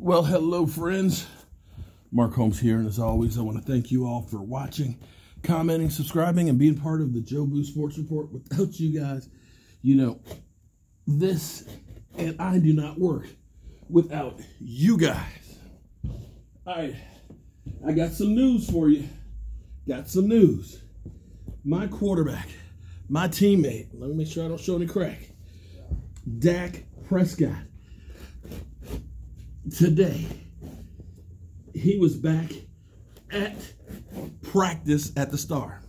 Well, hello, friends. Mark Holmes here, and as always, I want to thank you all for watching, commenting, subscribing, and being part of the Joe Boo Sports Report. Without you guys, this and I do not work without you guys. All right, I got some news for you. Got some news. My quarterback, my teammate, let me make sure I don't show any crack, Dak Prescott. Today, he was back at practice at the Star.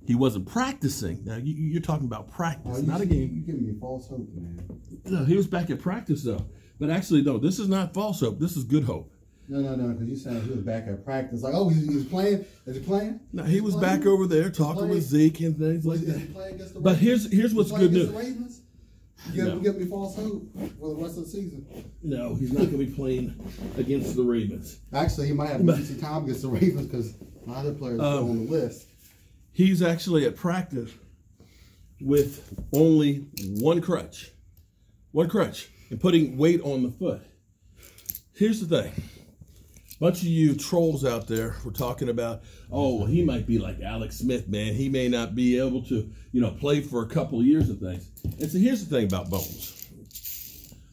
He wasn't practicing. Now, you're talking about practice, not a game. You're giving me false hope, man. No, he was back at practice, though. But actually, no, this is not false hope. This is good hope. No, because you said he was back at practice. Like, oh, he was playing? Is he playing? No, he was back over there talking with Zeke and things like that. But here's what's good news. You give me false hope for the rest of the season. No, he's not going to be playing against the Ravens. Actually, he might have easy time against the Ravens because my other players are on the list. He's actually at practice with only one crutch, and putting weight on the foot. Here's the thing. A bunch of you trolls out there were talking about, oh, well, he might be like Alex Smith, man. He may not be able to, play for a couple of years and things. And so here's the thing about bones.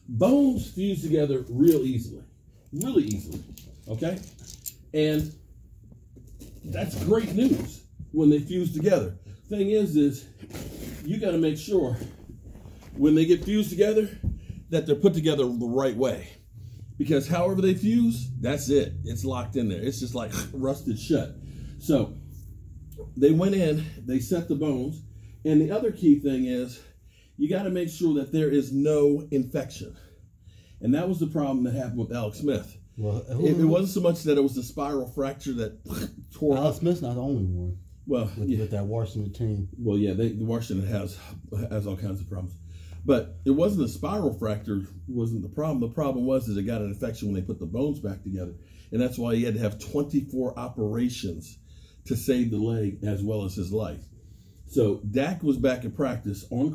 Bones fuse together really easily, okay? And that's great news when they fuse together. Thing is you got to make sure when they get fused together that they're put together the right way. Because however they fuse, that's it. It's locked in there. It's just like rusted shut. So they went in, they set the bones, and the other key thing is you got to make sure that there is no infection. And that was the problem that happened with Alex Smith. Well, it wasn't so much that it was the spiral fracture that tore Alex Smith's not the only one. Well, with that Washington team. Well, yeah, Washington has all kinds of problems. But it wasn't the spiral fracture wasn't the problem. The problem was it got an infection when they put the bones back together. And that's why he had to have 24 operations to save the leg as well as his life. So Dak was back in practice on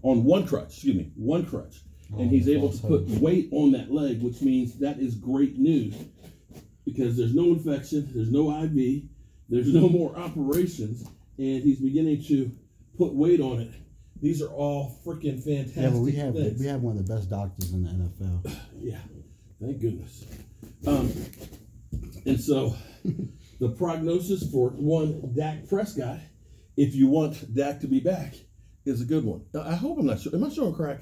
one crutch. And he's able to put weight on that leg, which means that is great news because there's no infection, there's no IV, there's no more operations, and he's beginning to put weight on it. These are all freaking fantastic things. We have one of the best doctors in the NFL. Yeah, thank goodness. And so the prognosis for one Dak Prescott, if you want Dak to be back, is a good one. I hope I'm not sure. Am I showing crack?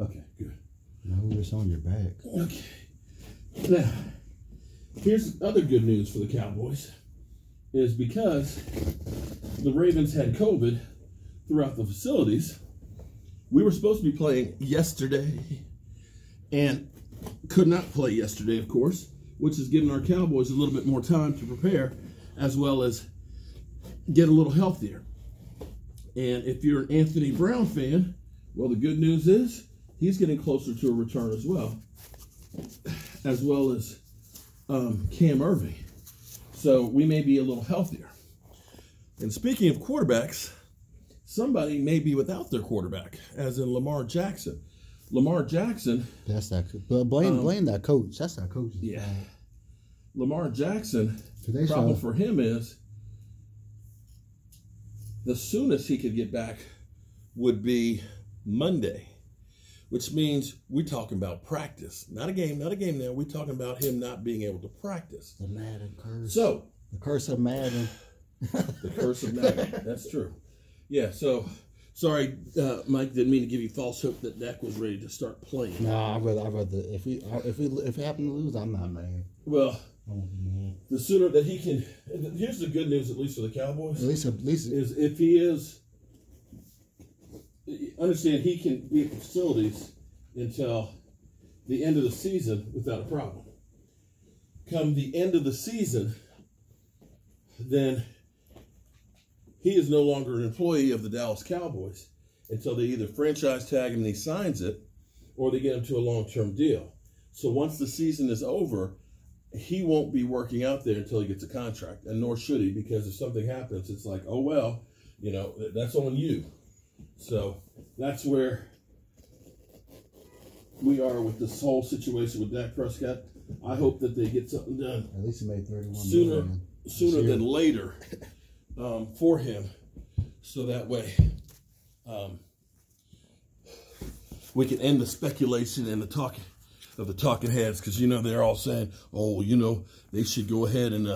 Okay, good. No, it's on your back. Okay. Now, here's other good news for the Cowboys, is because the Ravens had COVID throughout the facilities, we were supposed to be playing yesterday and could not play yesterday, of course, which is giving our Cowboys a little bit more time to prepare as well as get a little healthier. And if you're an Anthony Brown fan, well, the good news is he's getting closer to a return as well as Cam Irving. So we may be a little healthier. And speaking of quarterbacks, somebody may be without their quarterback, as in Lamar Jackson. Lamar Jackson. That's that. But blame that coach. That's that coach. Yeah. Lamar Jackson. The problem for him is the soonest he could get back would be Monday, which means we're talking about practice, not a game now. We're talking about him not being able to practice. The Madden curse. So the curse of Madden. The curse of Madden. That's true. Yeah, so sorry, Mike, didn't mean to give you false hope that Dak was ready to start playing. No, I'd rather if we happen to lose, I'm not mad. Well, the sooner that he can. Here's the good news, at least for the Cowboys. At least is if he is. Understand, he can be at the facilities until the end of the season without a problem. Come the end of the season, then he is no longer an employee of the Dallas Cowboys until they either franchise tag him and he signs it, or they get him to a long-term deal. So once the season is over, he won't be working out there until he gets a contract, and nor should he, because if something happens, it's like, oh, well, that's on you. So that's where we are with this whole situation with Dak Prescott. I hope that they get something done. At least he made 31 sooner than later for him, so that way we can end the speculation and the talking of the talking heads, because you know they're all saying, oh, you know, they should go ahead and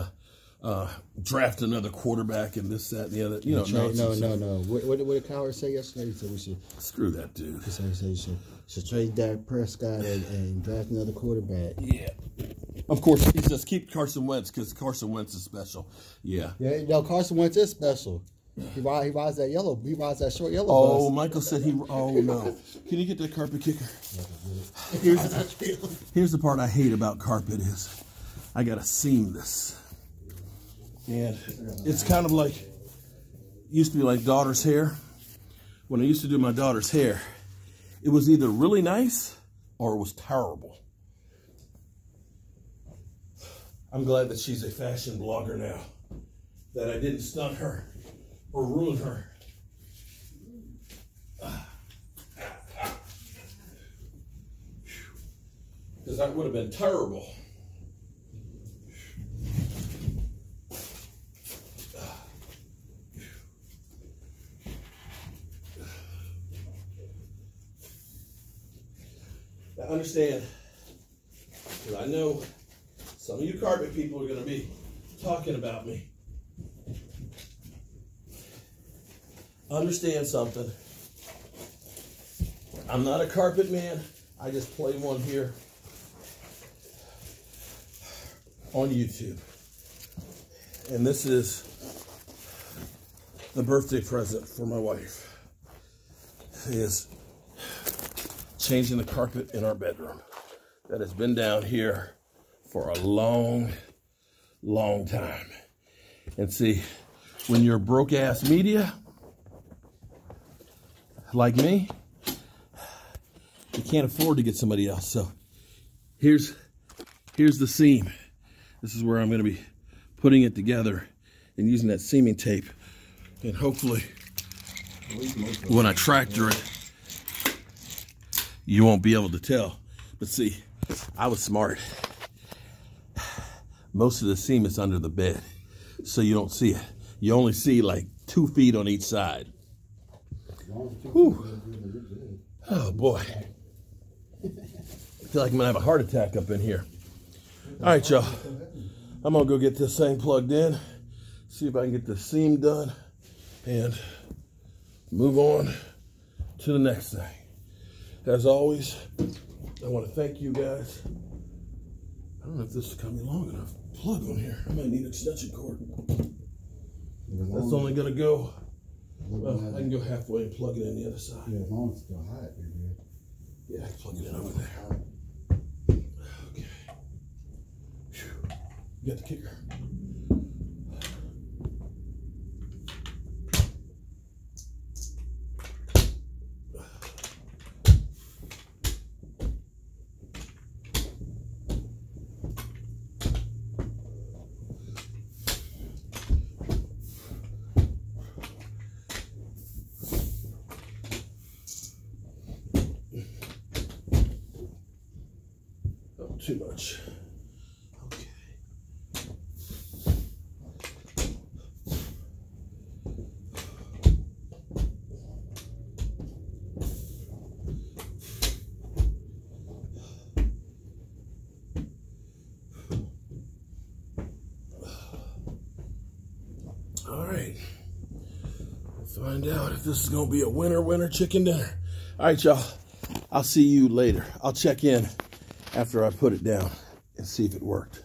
draft another quarterback and this, that, and the other. You know, no. What did Coward say yesterday? He said we should screw that dude. He said you should trade Dak Prescott and draft another quarterback. Yeah. Of course, he says keep Carson Wentz because Carson Wentz is special. Yeah. Yeah, no, Carson Wentz is special. He rides that short yellow bus. Oh, Michael said oh no. Can you get that carpet kicker? Here's the part I hate about carpet is I gotta seam this. And it's kind of like, used to be like daughter's hair. When I used to do my daughter's hair, it was either really nice or it was terrible. I'm glad that she's a fashion blogger now, that I didn't stunt her or ruin her. Because that would have been terrible. Now understand, because I know some of you carpet people are going to be talking about me. Understand something. I'm not a carpet man. I just play one here on YouTube. And this is the birthday present for my wife. Is changing the carpet in our bedroom that has been down here for a long, long time. And see, when you're broke-ass media, like me, you can't afford to get somebody else. So here's the seam. This is where I'm going to be putting it together and using that seaming tape. And hopefully, when I tractor it, you won't be able to tell. But see, I was smart. Most of the seam is under the bed, so you don't see it. You only see like 2 feet on each side. Whew. Oh boy. I feel like I'm gonna have a heart attack up in here. All right, y'all. I'm gonna go get this thing plugged in, see if I can get the seam done, and move on to the next thing. As always, I want to thank you guys. I don't know if this is coming long enough. Plug on here. I might need an extension cord. That's only gonna go. Well, I can go halfway and plug it in the other side. Yeah, as long as it's still hot, you're good. Yeah, I can plug it in over there. Okay. Whew. You got the kicker. Too much. Okay. All right. We'll find out if this is going to be a winner chicken dinner. All right, y'all. I'll see you later. I'll check in after I put it down and see if it worked.